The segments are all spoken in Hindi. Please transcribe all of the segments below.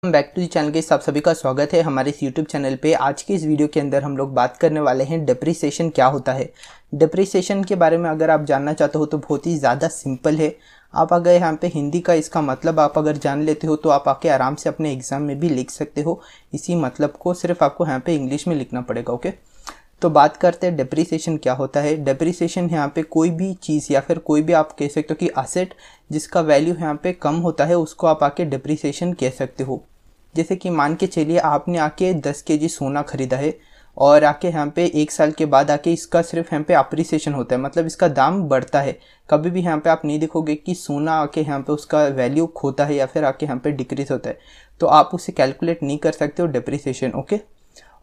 बैक टू दी चैनल के आप सभी का स्वागत है हमारे इस यूट्यूब चैनल पे। आज की इस वीडियो के अंदर हम लोग बात करने वाले हैं डिप्रिसिएशन क्या होता है। डिप्रिसिएशन के बारे में अगर आप जानना चाहते हो तो बहुत ही ज़्यादा सिंपल है। आप अगर यहाँ पे हिंदी का इसका मतलब आप अगर जान लेते हो तो आप आके आराम से अपने एग्ज़ाम में भी लिख सकते हो। इसी मतलब को सिर्फ आपको यहाँ पे इंग्लिश में लिखना पड़ेगा। ओके, तो बात करते हैं डिप्रिसिएशन क्या होता है। डिप्रिसिएशन यहाँ पे कोई भी चीज़ या फिर कोई भी आप कह सकते हो कि असेट जिसका वैल्यू यहाँ पे कम होता है उसको आप आके डिप्रिसिएशन कह सकते हो। जैसे कि मान के चलिए आपने आके 10 केजी सोना खरीदा है और आके यहाँ पे 1 साल के बाद आके इसका सिर्फ यहाँ पे अप्रिसिएशन होता है, मतलब इसका दाम बढ़ता है। कभी भी यहाँ पे आप नहीं देखोगे कि सोना आके यहाँ पे उसका वैल्यू खोता है या फिर आके यहाँ पे डिक्रीज होता है, तो आप उसे कैलकुलेट नहीं कर सकते हो डिप्रिसिएशन। ओके,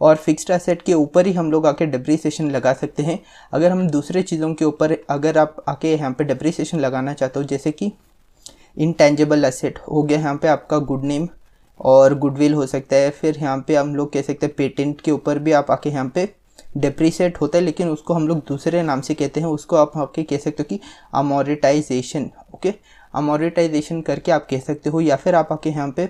और फिक्स्ड एसेट के ऊपर ही हम लोग आके डिप्रिसिएशन लगा सकते हैं। अगर हम दूसरे चीज़ों के ऊपर अगर आप आके यहाँ पे डिप्रिसिएशन लगाना चाहते हो, जैसे कि इनटेंजिबल एसेट हो गया यहाँ पे आपका गुड नेम और गुडविल हो सकता है, फिर यहाँ पे हम लोग कह सकते हैं पेटेंट के ऊपर भी आप आके यहाँ पे डिप्रिसिएट होता है, लेकिन उसको हम लोग दूसरे नाम से कहते हैं। उसको आप आके कह सकते हो कि अमोर्टाइजेशन। ओके, अमोर्टाइजेशन करके आप कह सकते हो। या फिर आप आके यहाँ पे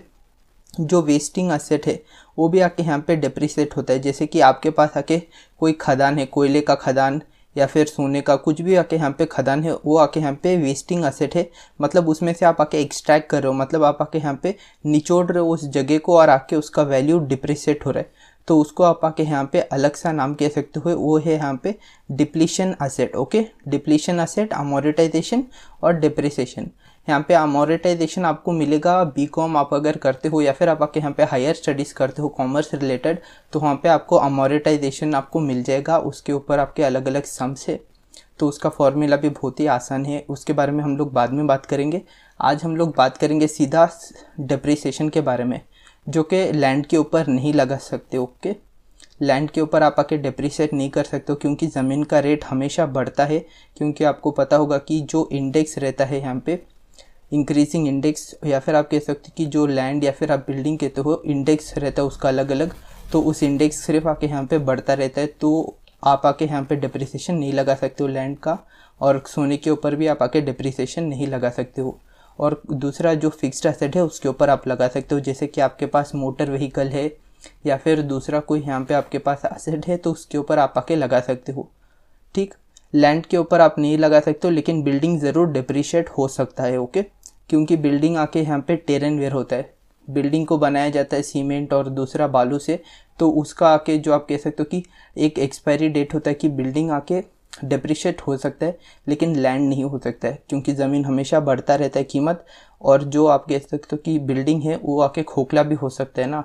जो वेस्टिंग एसेट है वो भी आके यहाँ पे डिप्रिसिएट होता है। जैसे कि आपके पास आके कोई खदान है, कोयले का खदान या फिर सोने का कुछ भी आके यहाँ पे खदान है, वो आके यहाँ पे वेस्टिंग एसेट है, मतलब उसमें से आप आके एक्सट्रैक्ट कर रहे हो, मतलब आप आके यहाँ पे निचोड़ रहे हो उस जगह को और आके उसका वैल्यू डिप्रिसिएट हो रहा है, तो उसको आप आके यहाँ पे अलग सा नाम कह सकते हो, वो है यहाँ पे depletion asset. Okay, depletion asset, amortisation और डिप्रिसिएशन। यहाँ पे अमोर्टाइजेशन आपको मिलेगा बीकॉम आप अगर करते हो या फिर आप आके यहाँ पे हायर स्टडीज़ करते हो कॉमर्स रिलेटेड, तो वहाँ पे आपको अमोर्टाइजेशन आपको मिल जाएगा। उसके ऊपर आपके अलग अलग सम्स है, तो उसका फॉर्मूला भी बहुत ही आसान है, उसके बारे में हम लोग बाद में बात करेंगे। आज हम लोग बात करेंगे सीधा डिप्रिसिएशन के बारे में, जो कि लैंड के ऊपर नहीं लगा सकते। ओके, लैंड के ऊपर आप आके डिप्रिसिएट नहीं कर सकते हो क्योंकि ज़मीन का रेट हमेशा बढ़ता है। क्योंकि आपको पता होगा कि जो इंडेक्स रहता है यहाँ पे इंक्रीजिंग इंडेक्स, या फिर आप कह सकते हो कि जो लैंड या फिर आप बिल्डिंग कहते हो इंडेक्स रहता है उसका अलग अलग, तो उस इंडेक्स सिर्फ आके यहाँ पे बढ़ता रहता है, तो आप आके यहाँ पे डिप्रिसिएशन नहीं लगा सकते हो लैंड का। और सोने के ऊपर भी आप आके डिप्रिसिएशन नहीं लगा सकते हो। और दूसरा जो फिक्स्ड एसेट है उसके ऊपर आप लगा सकते हो, जैसे कि आपके पास मोटर व्हीकल है या फिर दूसरा कोई यहाँ पे आपके पास एसेट है, तो उसके ऊपर आप आके लगा सकते हो। ठीक, लैंड के ऊपर आप नहीं लगा सकते हो, लेकिन बिल्डिंग ज़रूर डिप्रिशिएट हो सकता है। ओके, क्योंकि बिल्डिंग आके यहाँ पे टेरेन वेयर होता है, बिल्डिंग को बनाया जाता है सीमेंट और दूसरा बालू से, तो उसका आके जो आप कह सकते हो कि एक एक्सपायरी डेट होता है कि बिल्डिंग आके डिप्रिशिएट हो सकता है, लेकिन लैंड नहीं हो सकता है, क्योंकि ज़मीन हमेशा बढ़ता रहता है कीमत। और जो आप कह सकते हो कि बिल्डिंग है वो आके खोखला भी हो सकता है ना,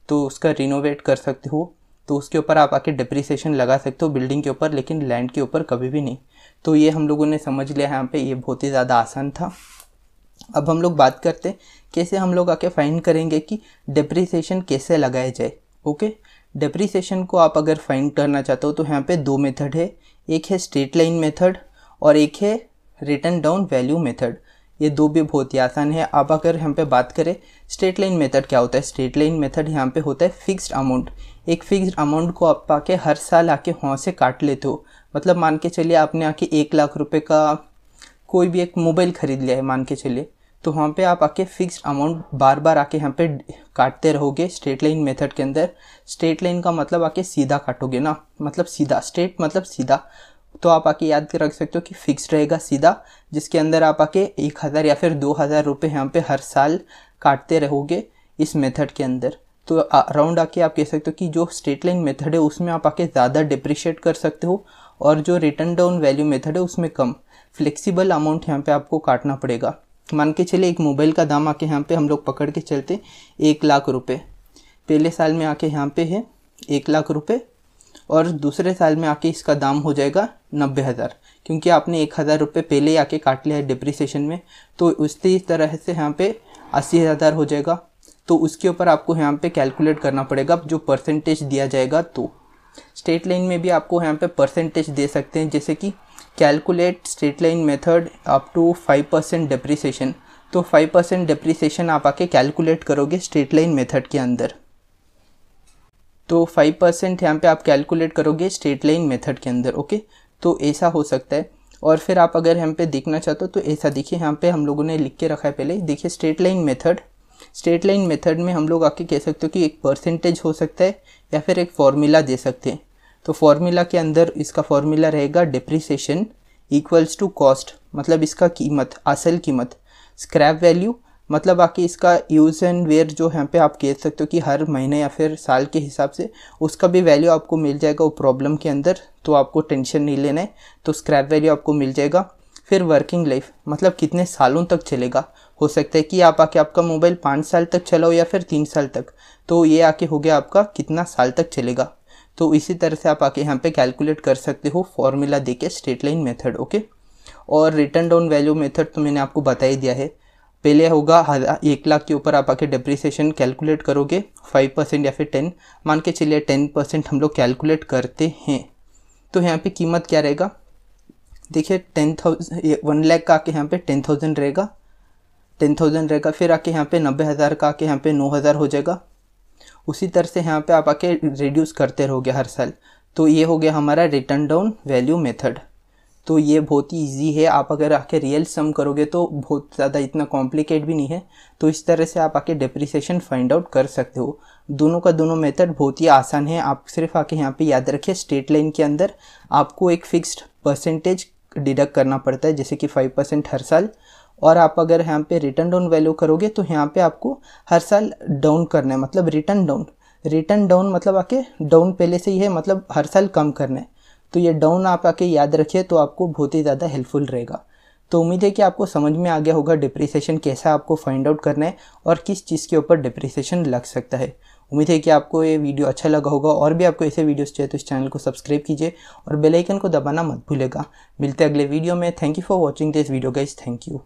तो उसका रिनोवेट कर सकते हो, तो उसके ऊपर आप आके डिप्रिसिएशन लगा सकते हो बिल्डिंग के ऊपर, लेकिन लैंड के ऊपर कभी भी नहीं। तो ये हम लोगों ने समझ लिया यहाँ पे, ये बहुत ही ज़्यादा आसान था। अब हम लोग बात करते हैं कैसे हम लोग आके फाइंड करेंगे कि डिप्रिसिएशन कैसे लगाया जाए। ओके, डिप्रिसिएशन को आप अगर फाइंड करना चाहते हो तो यहाँ पे 2 मेथड है, एक है स्ट्रेट लाइन मेथड और एक है रिटन डाउन वैल्यू मेथड। ये दो भी बहुत ही आसान है। आप अगर यहाँ पे बात करें स्ट्रेट लाइन मेथड क्या होता है, स्ट्रेट लाइन मेथड यहाँ पे होता है फिक्स्ड अमाउंट। एक फिक्स्ड अमाउंट को आप आके हर साल आके वहाँ से काट लेते हो, मतलब मान के चलिए आपने आके 1 लाख रुपए का कोई भी एक मोबाइल खरीद लिया है मान के चलिए, तो वहाँ पे आप आके फिक्स्ड अमाउंट बार बार आके यहाँ पे काटते रहोगे स्ट्रेट लाइन मेथड के अंदर। स्ट्रेट लाइन का मतलब आके सीधा काटोगे ना, मतलब सीधा, स्ट्रेट मतलब सीधा, तो आप आके याद रख सकते हो कि फिक्स्ड रहेगा सीधा, जिसके अंदर आप आके 1000 या फिर 2000 रुपये यहाँ पे हर साल काटते रहोगे इस मेथड के अंदर। तो अराउंड आके आप कह सकते हो कि जो स्ट्रेट लाइन मेथड है उसमें आप आके ज़्यादा डिप्रिशिएट कर सकते हो, और जो रिटर्न डाउन वैल्यू मेथड है उसमें कम फ्लेक्सिबल अमाउंट यहाँ पे आपको काटना पड़ेगा। मान के चलिए एक मोबाइल का दाम आके यहाँ पे हम लोग पकड़ के चलते 1 लाख रुपए, पहले साल में आके यहाँ पे है 1 लाख रुपए, और दूसरे साल में आके इसका दाम हो जाएगा 90,000, क्योंकि आपने 1000 रुपये पहले ही आके काट लिया है डिप्रिसिएशन में, तो उसी तरह से यहाँ पे 80,000 हो जाएगा। तो उसके ऊपर आपको यहाँ पे कैलकुलेट करना पड़ेगा जो परसेंटेज दिया जाएगा। तो स्ट्रेट लाइन में भी आपको यहाँ पे परसेंटेज दे सकते हैं, जैसे कि calculate straight line method up to 5% depreciation, तो 5% डिप्रिसिएशन आप आके कैलकुलेट करोगे स्ट्रेट लाइन मेथड के अंदर, तो 5% यहाँ पे आप कैलकुलेट करोगे स्ट्रेट लाइन मेथड के अंदर। ओके, तो ऐसा हो सकता है। और फिर आप अगर यहाँ पे देखना चाहते हो तो ऐसा देखिए, यहाँ पे हम लोगों ने लिख के रखा है पहले, देखिए straight line method straight line method में हम लोग आके कह सकते हो कि एक परसेंटेज हो सकता है या फिर एक फॉर्मूला दे सकते हैं। तो फॉर्मूला के अंदर इसका फॉर्मूला रहेगा डिप्रिसिएशन इक्वल्स टू कॉस्ट, मतलब इसका कीमत, असल कीमत, स्क्रैप वैल्यू, मतलब आके इसका यूज़ एंड वेयर जो यहाँ पे आप कह सकते हो कि हर महीने या फिर साल के हिसाब से उसका भी वैल्यू आपको मिल जाएगा वो प्रॉब्लम के अंदर, तो आपको टेंशन नहीं लेना है, तो स्क्रैप वैल्यू आपको मिल जाएगा। फिर वर्किंग लाइफ, मतलब कितने सालों तक चलेगा। हो सकता है कि आप आके आपका मोबाइल 5 साल तक चलाओ या फिर 3 साल तक, तो ये आके हो गया आपका कितना साल तक चलेगा। तो इसी तरह से आप आके यहाँ पे कैलकुलेट कर सकते हो फॉर्मूला देके स्ट्रेट लाइन मेथड, ओके। और रिटर्न डाउन वैल्यू मेथड तो मैंने आपको बता ही दिया है। पहले होगा 1 लाख के ऊपर आप आके डिप्रिसिएशन कैलकुलेट करोगे 5% या फिर 10, मान के चलिए 10% हम लोग कैलकुलेट करते हैं। तो यहाँ पे कीमत क्या रहेगा, देखिए 1 लाख का आके यहाँ पे 10,000 रहेगा, 10,000 रहेगा। फिर आके यहाँ पे 90,000 का आके यहाँ पे 9,000 हो जाएगा। उसी तरह से यहाँ पे आप आके रिड्यूस करते रहोगे हर साल। तो ये हो गया हमारा रिटर्न डाउन वैल्यू मेथड। तो ये बहुत ही ईजी है, आप अगर आके रियल सम करोगे तो बहुत ज़्यादा इतना कॉम्प्लिकेट भी नहीं है। तो इस तरह से आप आके डिप्रिसिएशन फाइंड आउट कर सकते हो। दोनों का दोनों मेथड बहुत ही आसान है। आप सिर्फ आके यहाँ पे याद रखिए स्ट्रेट लाइन के अंदर आपको एक फिक्स्ड परसेंटेज डिडक्ट करना पड़ता है, जैसे कि 5% हर साल। और आप अगर यहाँ पे रिटर्न डाउन वैल्यू करोगे तो यहाँ पे आपको हर साल डाउन करना है, मतलब रिटर्न डाउन मतलब आके डाउन पहले से ही है, मतलब हर साल कम करना है। तो ये डाउन आप आके याद रखिए तो आपको बहुत ही ज़्यादा हेल्पफुल रहेगा। तो उम्मीद है कि आपको समझ में आ गया होगा डिप्रिसिएशन कैसा आपको फाइंड आउट करना है और किस चीज़ के ऊपर डिप्रिसिएशन लग सकता है। उम्मीद है कि आपको ये वीडियो अच्छा लगा होगा। और भी आपको ऐसे वीडियोस चाहिए तो इस चैनल को सब्सक्राइब कीजिए और बेल आइकन को दबाना मत भूलेगा। मिलते हैं अगले वीडियो में। Thank you for watching this video guys, thank you.